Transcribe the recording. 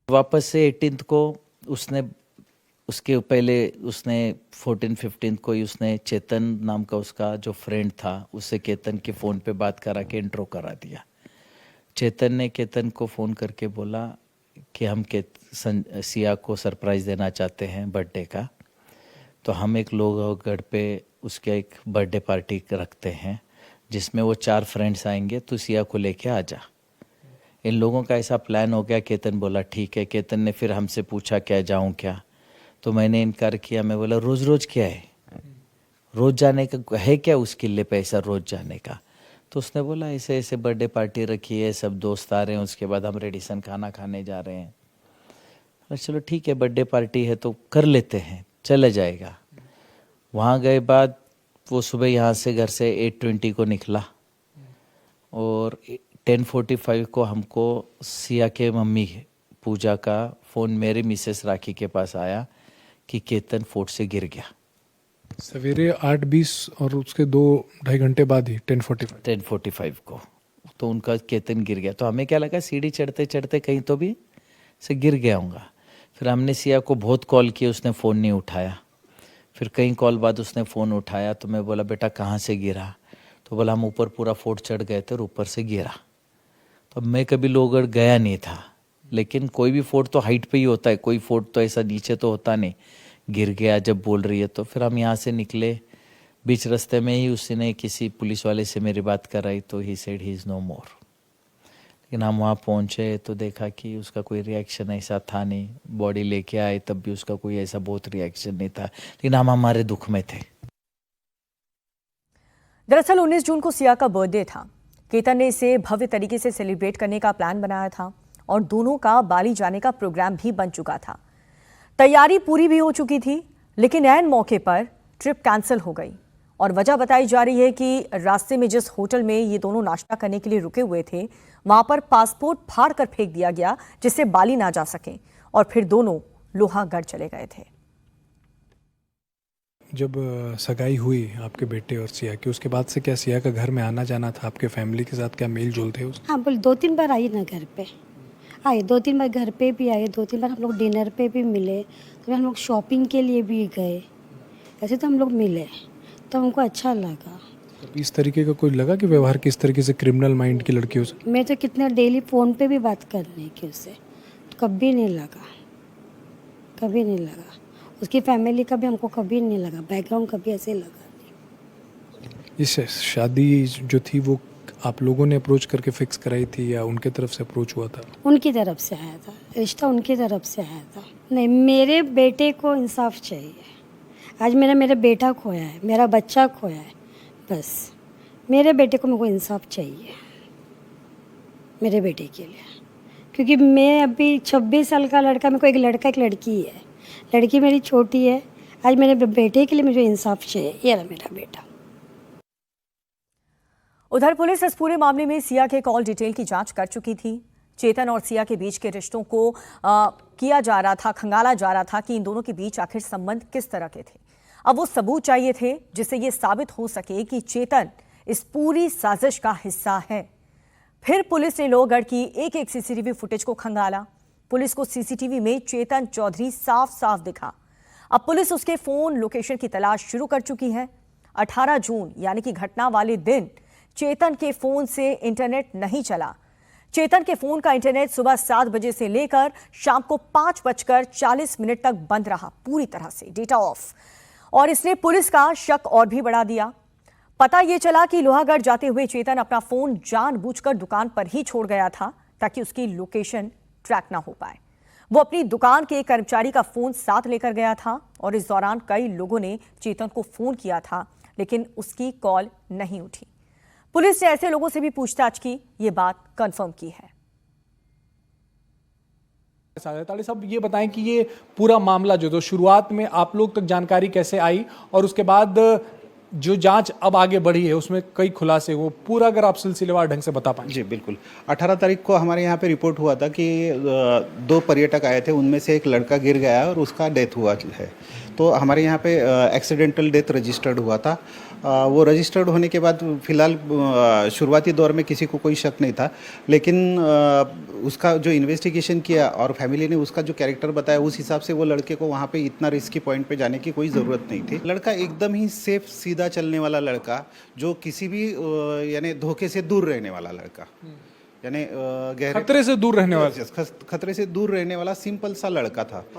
वापस से 18th को उसने उसके पहले उसने 14-15 को ही उसने चेतन नाम का उसका जो फ्रेंड था उससे केतन के फ़ोन पे बात करा के इंट्रो करा दिया। चेतन ने केतन को फ़ोन करके बोला कि हम सिया को सरप्राइज़ देना चाहते हैं बर्थडे का, तो हम एक लोहगढ़ पे उसके एक बर्थडे पार्टी रखते हैं जिसमें वो 4 फ्रेंड्स आएंगे, तो सिया को लेके आ जा। इन लोगों का ऐसा प्लान हो गया। केतन बोला ठीक है। केतन ने फिर हमसे पूछा क्या जाऊं क्या, तो मैंने इनकार किया। मैं बोला रोज़ रोज़ क्या है, रोज़ जाने का है क्या उस किले पे ऐसा रोज़ जाने का। तो उसने बोला ऐसे ऐसे बर्थडे पार्टी रखी है, सब दोस्त आ रहे हैं, उसके बाद हम रेडिसन खाना खाने जा रहे हैं। चलो ठीक है, बर्थडे पार्टी है तो कर लेते हैं, चला जाएगा। वहाँ गए बाद वो सुबह यहाँ से घर से 8:20 को निकला और 10:45 को हमको सिया के मम्मी पूजा का फ़ोन मेरे मिसेस राखी के पास आया कि केतन फोर्ट से गिर गया। सवेरे 8:20 और उसके 2-2.5 घंटे बाद ही 10:45 को तो उनका केतन गिर गया। तो हमें क्या लगा सीढ़ी चढ़ते चढ़ते कहीं तो भी से गिर गया होगा। फिर हमने सिया को बहुत कॉल किया, उसने फ़ोन नहीं उठाया। फिर कई कॉल बाद उसने फ़ोन उठाया तो मैं बोला बेटा कहाँ से गिरा, तो बोला हम ऊपर पूरा फोर्ट चढ़ गए थे और ऊपर से गिरा। तो मैं कभी लोहगढ़ गया नहीं था, लेकिन कोई भी फोर्ट तो हाइट पे ही होता है, कोई फोर्ट तो ऐसा नीचे तो होता नहीं। गिर गया जब बोल रही है तो फिर हम यहाँ से निकले। बीच रास्ते में ही उसने किसी पुलिस वाले से मेरी बात कराई तो he said he is no more. लेकिन हम वहाँ पहुँचे तो देखा कि उसका कोई रिएक्शन ऐसा था नहीं। बॉडी लेके आए तब भी उसका कोई ऐसा बहुत रिएक्शन नहीं था, लेकिन हम हमारे दुख में थे। दरअसल 19 जून को सिया का बर्थडे था। केतन ने इसे भव्य तरीके से सेलिब्रेट करने का प्लान बनाया था और दोनों का बाली जाने का प्रोग्राम भी बन चुका था। तैयारी पूरी भी हो चुकी थी, लेकिन ऐन मौके पर ट्रिप कैंसिल हो गई और वजह बताई जा रही है कि रास्ते में जिस होटल में ये दोनों नाश्ता करने के लिए रुके हुए थे वहां पर पासपोर्ट फाड़ कर फेंक दिया गया जिससे बाली ना जा सके और फिर दोनों लोहागढ़ चले गए थे। जब सगाई हुई आपके बेटे और सिया की, उसके बाद से क्या सिया का घर में आना जाना था आपके फैमिली के साथ, क्या मेल जोल थे उसके? हाँ बोल 2-3 बार आई ना घर पे, आए 2-3 बार घर पे भी आए, 2-3 बार हम लोग डिनर पे भी मिले, तो हम लोग शॉपिंग के लिए भी गए, ऐसे तो हम लोग मिले तो हमको अच्छा लगा। तो इस तरीके का कोई लगा कि व्यवहार किस तरीके से क्रिमिनल माइंड की लड़कियों से? मैं तो कितने डेली फ़ोन पे भी बात करने की उससे, तो कभी नहीं लगा, कभी नहीं लगा। उसकी फैमिली का भी हमको कभी नहीं लगा, बैकग्राउंड कभी ऐसे लगा नहीं। इस शादी जो थी वो आप लोगों ने अप्रोच करके फिक्स कराई थी या उनके तरफ से अप्रोच हुआ था? उनकी तरफ से आया था, रिश्ता उनकी तरफ से आया था। नहीं, मेरे बेटे को इंसाफ चाहिए। आज मेरा बेटा खोया है, मेरा बच्चा खोया है, बस मेरे बेटे को मेरे को इंसाफ चाहिए मेरे बेटे के लिए, क्योंकि मैं अभी 26 साल का लड़का, मेरे को एक लड़का एक लड़की है, लड़की मेरी छोटी है। आज मेरे बेटे के लिए मुझे इंसाफ चाहिए, ये रहा मेरा बेटा। उधर पुलिस इस पूरे मामले में सिया के कॉल डिटेल की जांच कर चुकी थी। चेतन और सिया के बीच के रिश्तों को किया जा रहा था, खंगाला जा रहा था कि इन दोनों के बीच आखिर संबंध किस तरह के थे। अब वो सबूत चाहिए थे जिससे ये साबित हो सके कि चेतन इस पूरी साजिश का हिस्सा है। फिर पुलिस ने लोहगढ़ की एक एक सीसीटीवी फुटेज को खंगाला। पुलिस को सीसीटीवी में चेतन चौधरी साफ साफ दिखा। अब पुलिस उसके फोन लोकेशन की तलाश शुरू कर चुकी है। 18 जून यानी कि घटना वाले दिन चेतन के फोन से इंटरनेट नहीं चला। चेतन के फोन का इंटरनेट सुबह 7 बजे से लेकर शाम को 5:40 तक बंद रहा, पूरी तरह से डेटा ऑफ। और इसने पुलिस का शक और भी बढ़ा दिया। पता यह चला कि लोहागढ़ जाते हुए चेतन अपना फोन जानबूझकर दुकान पर ही छोड़ गया था ताकि उसकी लोकेशन ट्रैक ना हो पाए। वो अपनी दुकान के कर्मचारी का फोन साथ लेकर गया था और इस दौरान कई लोगों ने चेतन को फोन किया था, लेकिन उसकी कॉल नहीं उठी। पुलिस ने ऐसे लोगों से भी पूछताछ की, ये बात कंफर्म की है। साहब ये बताएं कि ये पूरा मामला जो तो शुरुआत में आप लोग तक जानकारी कैसे आई और उसके बाद जो जांच अब आगे बढ़ी है उसमें कई खुलासे, वो पूरा अगर आप सिलसिलेवार ढंग से बता पाएं। जी बिल्कुल। 18 तारीख को हमारे यहाँ पे रिपोर्ट हुआ था कि 2 पर्यटक आए थे, उनमें से एक लड़का गिर गया और उसका डेथ हुआ है। तो हमारे यहाँ पे एक्सीडेंटल डेथ रजिस्टर्ड हुआ था वो रजिस्टर्ड होने के बाद फिलहाल शुरुआती दौर में किसी को कोई शक नहीं था, लेकिन उसका जो इन्वेस्टिगेशन किया और फैमिली ने उसका जो कैरेक्टर बताया उस हिसाब से वो लड़के को वहाँ पे इतना रिस्की पॉइंट पे जाने की कोई ज़रूरत नहीं थी। लड़का एकदम ही सेफ सीधा चलने वाला लड़का, जो किसी भी यानी धोखे से दूर रहने वाला लड़का, यानी गहरे खतरे से दूर रहने वाला। खतरे से दूर रहने वाला सिंपल सा लड़का था।